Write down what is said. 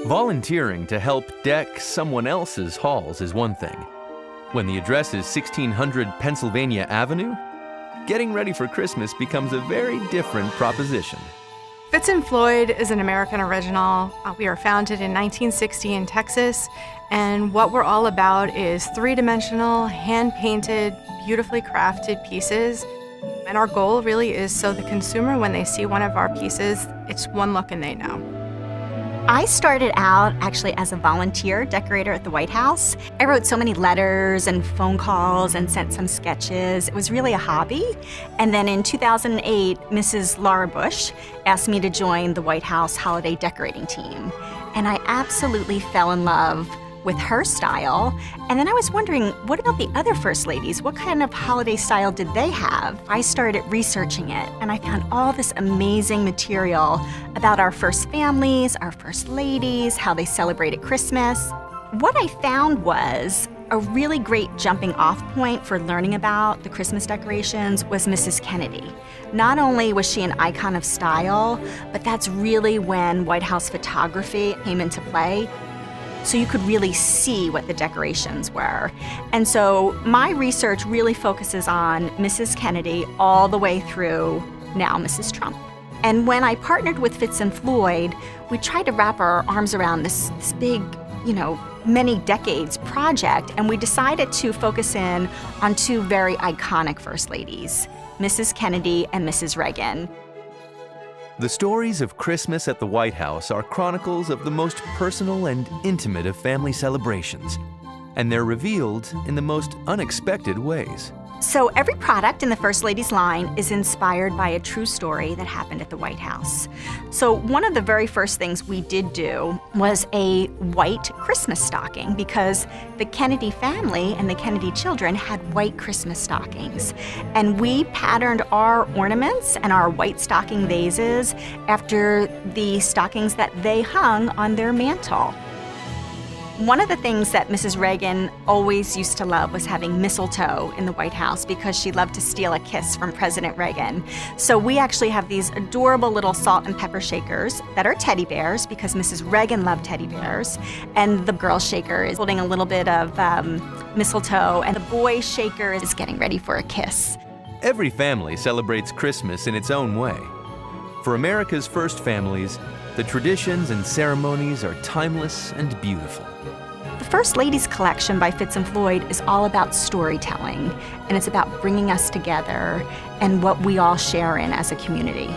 Volunteering to help deck someone else's halls is one thing. When the address is 1600 Pennsylvania Avenue, getting ready for Christmas becomes a very different proposition. Fitz and Floyd is an American original. We were founded in 1960 in Texas, and what we're all about is three-dimensional, hand-painted, beautifully crafted pieces. And our goal really is so the consumer, when they see one of our pieces, it's one look and they know. I started out actually as a volunteer decorator at the White House. I wrote so many letters and phone calls and sent some sketches. It was really a hobby. And then in 2008, Mrs. Laura Bush asked me to join the White House holiday decorating team. And I absolutely fell in love with her style. And then I was wondering, what about the other first ladies? What kind of holiday style did they have? I started researching it, and I found all this amazing material about our first families, our first ladies, how they celebrated Christmas. What I found was a really great jumping off point for learning about the Christmas decorations was Mrs. Kennedy. Not only was she an icon of style, but that's really when White House photography came into play. So you could really see what the decorations were. And so my research really focuses on Mrs. Kennedy all the way through now Mrs. Trump. And when I partnered with Fitz and Floyd, we tried to wrap our arms around this big, many decades project, and we decided to focus in on two very iconic first ladies, Mrs. Kennedy and Mrs. Reagan. The stories of Christmas at the White House are chronicles of the most personal and intimate of family celebrations, and they're revealed in the most unexpected ways. So every product in the First Lady's line is inspired by a true story that happened at the White House. So one of the very first things we did do was a white Christmas stocking, because the Kennedy family and the Kennedy children had white Christmas stockings. And we patterned our ornaments and our white stocking vases after the stockings that they hung on their mantle. One of the things that Mrs. Reagan always used to love was having mistletoe in the White House, because she loved to steal a kiss from President Reagan. So we actually have these adorable little salt and pepper shakers that are teddy bears, because Mrs. Reagan loved teddy bears. And the girl shaker is holding a little bit of mistletoe, and the boy shaker is getting ready for a kiss. Every family celebrates Christmas in its own way. For America's first families, the traditions and ceremonies are timeless and beautiful. The First Ladies collection by Fitz and Floyd is all about storytelling, and it's about bringing us together and what we all share in as a community.